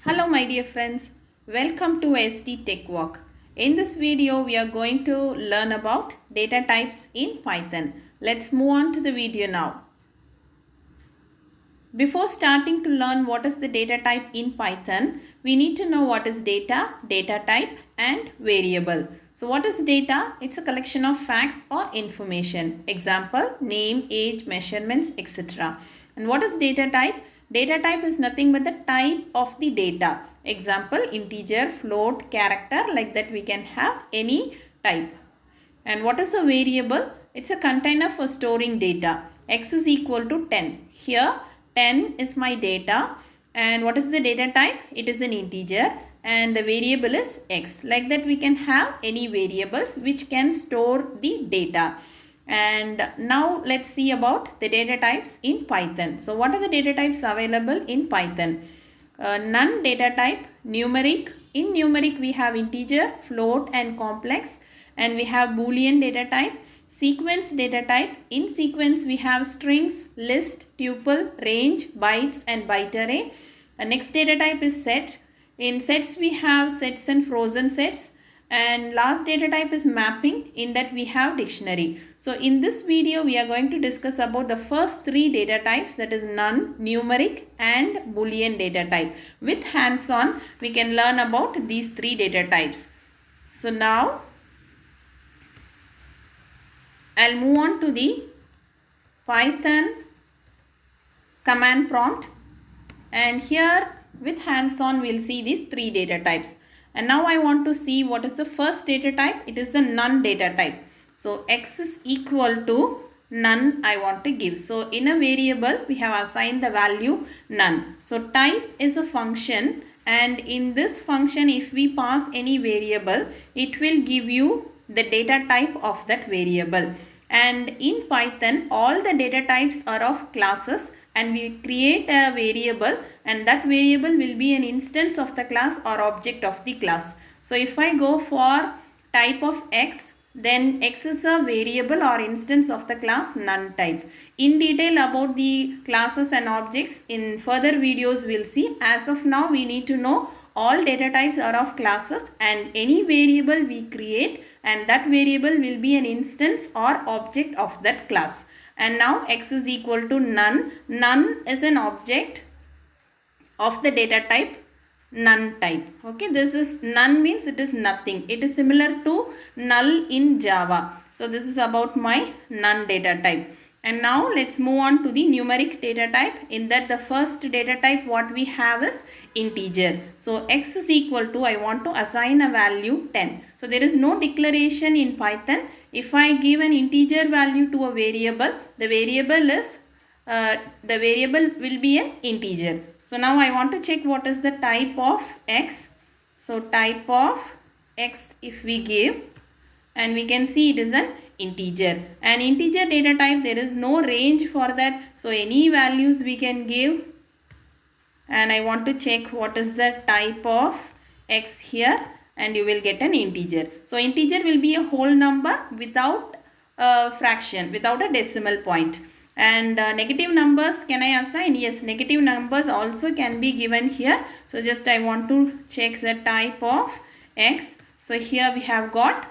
Hello my dear friends, welcome to ST Tech Walk. In this video we are going to learn about data types in Python. Let's move on to the video now. Before starting to learn what is the data type in Python, we need to know what is data, data type and variable. So what is data? It's a collection of facts or information. Example, name, age, measurements, etc. And what is data type? Data type is nothing but the type of the data. Example, integer, float, character, like that we can have any type. And what is a variable? It's a container for storing data. X is equal to 10. Here 10 is my data, and what is the data type? It is an integer and the variable is X. Like that we can have any variables which can store the data. And now let's see about the data types in Python. So what are the data types available in Python? None data type, numeric. In numeric we have integer, float and complex, and we have boolean data type. Sequence data type. In sequence we have strings, list, tuple, range, bytes and byte array. Next data type is set. In sets we have sets and frozen sets. And last data type is mapping. In that we have dictionary. So in this video we are going to discuss about the first three data types, that is none, numeric and boolean data type. With hands-on we can learn about these three data types. So now I'll move on to the Python command prompt, and here with hands-on we'll see these three data types. And now I want to see what is the first data type. It is the none data type. So X is equal to none I want to give. So in a variable we have assigned the value none. So type is a function, and in this function if we pass any variable, it will give you the data type of that variable. And in Python all the data types are of classes, and we create a variable, and that variable will be an instance of the class or object of the class. So if I go for type of X, then X is a variable or instance of the class none type. In detail about the classes and objects in further videos we'll see. As of now we need to know all data types are of classes, and any variable we create, and that variable will be an instance or object of that class. And now X is equal to none. None is an object of the data type none type. Okay, this is none means it is nothing. It is similar to null in Java. So this is about my none data type. And now let's move on to the numeric data type. In that the first data type what we have is integer. So X is equal to, I want to assign a value 10. So there is no declaration in Python. If I give an integer value to a variable, the variable will be an integer. So now I want to check what is the type of X. So type of X if we give, and we can see it is an integer. An integer data type, there is no range for that. So any values we can give, and I want to check what is the type of X here, and you will get an integer. So integer will be a whole number without a fraction, without a decimal point. And negative numbers can I assign? Yes, negative numbers also can be given here. So just I want to check the type of X. So here we have got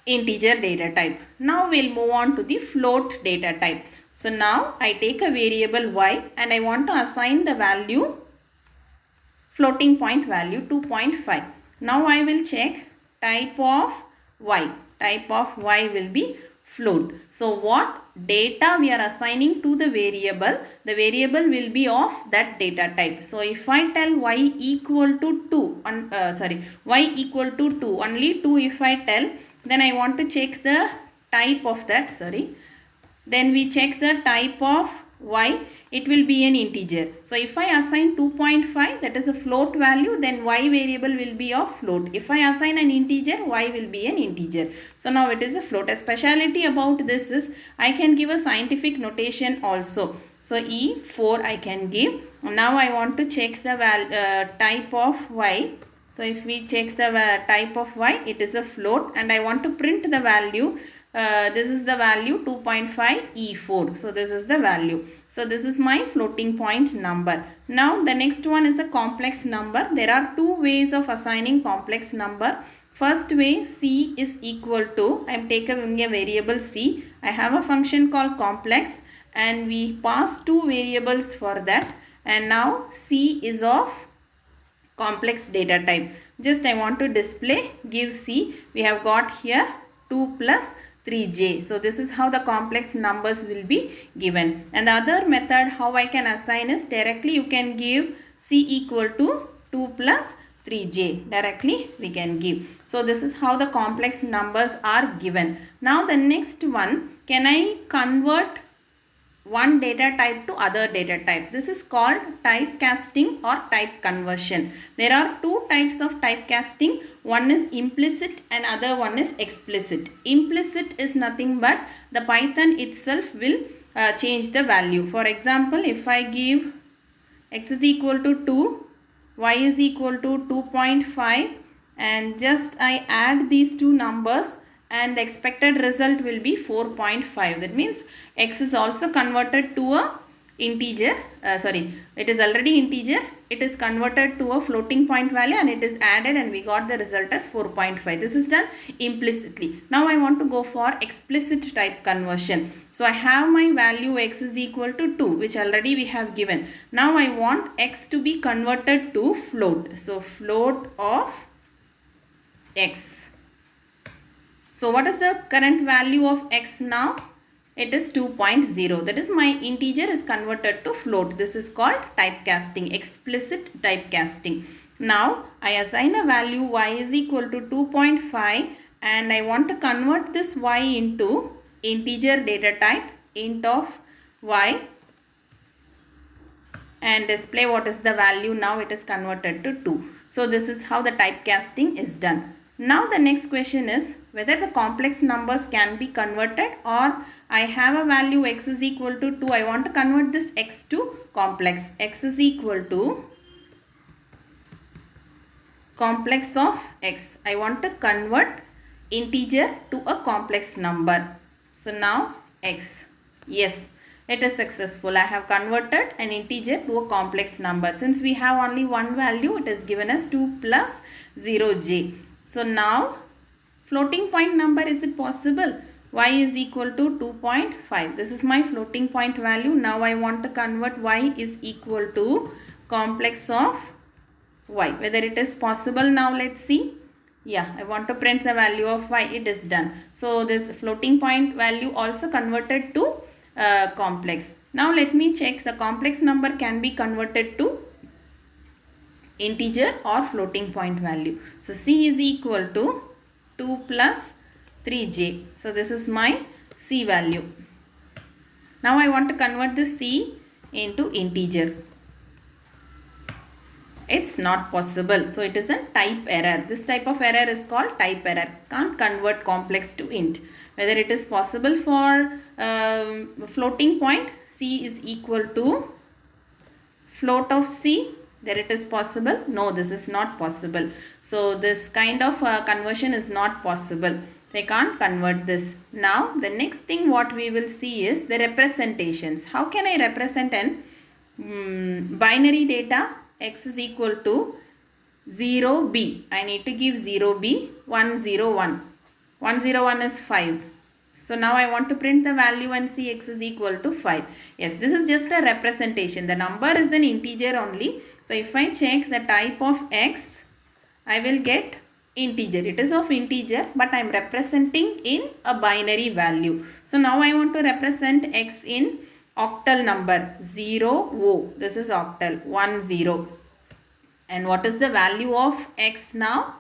integer data type. Now we'll move on to the float data type. So now I take a variable y and I want to assign the value, floating point value 2.5. Now I will check type of y. Type of y will be float. So what data we are assigning to the variable will be of that data type. So if I tell y equal to 2, y equal to 2, only 2 if I tell, then I want to check the type of that, then we check the type of y, it will be an integer. So if I assign 2.5, that is a float value, then y variable will be of float. If I assign an integer, y will be an integer. So now it is a float. A speciality about this is I can give a scientific notation also. So E4 I can give. Now I want to check the type of y. So if we check the type of y, it is a float, and I want to print the value this is the value 2.5 E4. So this is the value. So this is my floating point number. Now the next one is a complex number. There are two ways of assigning complex number. First way, C is equal to, I am taking a variable C. I have a function called complex and we pass two variables for that, and now C is of complex data type. Just I want to display, give C. We have got here 2 plus 3j. So this is how the complex numbers will be given. And the other method how I can assign is directly you can give C equal to 2 plus 3j. Directly we can give. So this is how the complex numbers are given. Now the next one, can I convert one data type to other data type? This is called typecasting or type conversion. There are two types of typecasting. One is implicit and other one is explicit. Implicit is nothing but the Python itself will change the value. For example, if I give x is equal to 2, y is equal to 2.5 and just I add these two numbers, and the expected result will be 4.5. That means x is also converted to a integer, it is already integer, it is converted to a floating point value and it is added and we got the result as 4.5. This is done implicitly. Now I want to go for explicit type conversion. So I have my value x is equal to 2, which already we have given. Now I want x to be converted to float. So float of x. So what is the current value of x now? It is 2.0. That is my integer is converted to float. This is called typecasting, explicit typecasting. Now I assign a value y is equal to 2.5 and I want to convert this y into integer data type int of y and display what is the value. Now it is converted to 2. So this is how the typecasting is done. Now the next question is whether the complex numbers can be converted, or I have a value x is equal to 2. I want to convert this x to complex. X is equal to complex of x. I want to convert integer to a complex number. So now x. Yes, it is successful. I have converted an integer to a complex number. Since we have only one value, it is given as 2 plus 0j. So now floating point number, is it possible? Y is equal to 2.5. This is my floating point value. Now I want to convert y is equal to complex of y. Whether it is possible now, let's see. Yeah, I want to print the value of y. It is done. So this floating point value also converted to complex. Now let me check the complex number can be converted to integer or floating point value. So C is equal to 2 plus 3j. So this is my C value. Now I want to convert this C into integer. It's not possible. So it is a type error. This type of error is called type error. Can't convert complex to int. Whether it is possible for floating point, C is equal to float of C, there it is possible. No, this is not possible. So this kind of conversion is not possible. They can't convert this. Now the next thing what we will see is the representations. How can I represent an binary data? X is equal to 0b. I need to give 0b, 101. 101 is 5. So now I want to print the value and see x is equal to 5. Yes, this is just a representation. The number is an integer only. So if I check the type of x, I will get integer. It is of integer, but I am representing in a binary value. So now I want to represent x in octal number 0, this is octal 10. And what is the value of x now?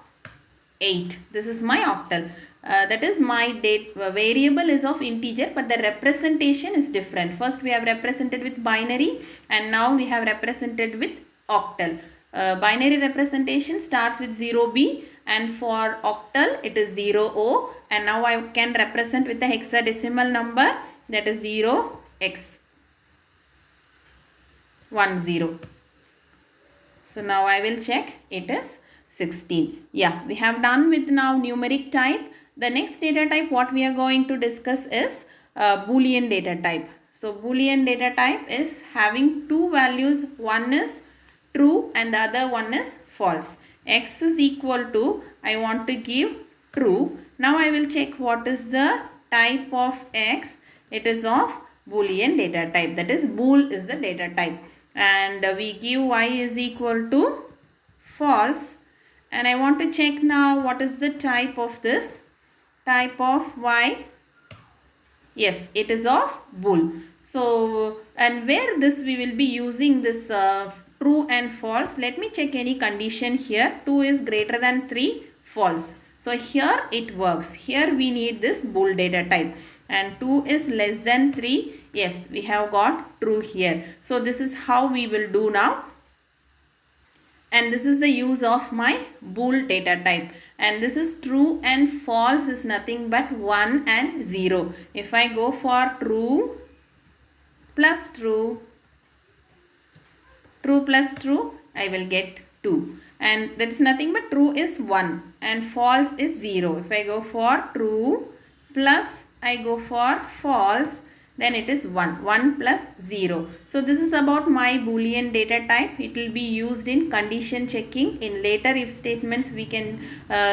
8. This is my octal. That is my variable is of integer, but the representation is different. First we have represented with binary and now we have represented with octal. Binary representation starts with 0b and for octal it is 0o, and now I can represent with the hexadecimal number, that is 0x10. So now I will check, it is 16. Yeah, we have done with now numeric type. The next data type what we are going to discuss is Boolean data type. So Boolean data type is having two values. One is true and the other one is false. X is equal to, I want to give true. Now I will check what is the type of X. It is of Boolean data type, that is bool is the data type, and we give Y is equal to false, and I want to check now what is the type of this. Type of Y, yes, it is of bool. So, and where this we will be using this true and false. Let me check any condition here. 2 is greater than 3, false. So here it works. Here we need this bool data type, and 2 is less than 3. Yes, we have got true here. So this is how we will do now. And this is the use of my bool data type, and this is true and false is nothing but 1 and 0. If I go for true plus true, true plus true, I will get 2, and that's nothing but true is 1 and false is 0. If I go for true plus I go for false, then it is 1. 1 plus 0. So this is about my Boolean data type. It will be used in condition checking. In later if statements we can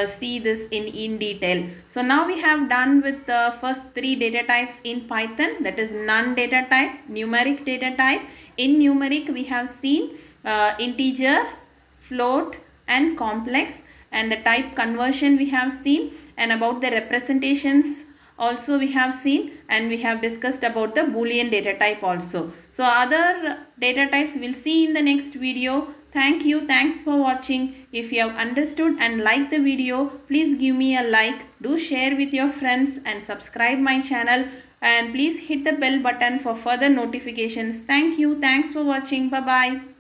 see this in detail. So now we have done with the first 3 data types in Python, that is none data type, numeric data type. In numeric we have seen integer, float and complex, and the type conversion we have seen, and about the representations also we have seen, and we have discussed about the Boolean data type also. So other data types we'll see in the next video. Thank you. Thanks for watching. If you have understood and liked the video, please give me a like. Do share with your friends and subscribe my channel. And please hit the bell button for further notifications. Thank you. Thanks for watching. Bye-bye.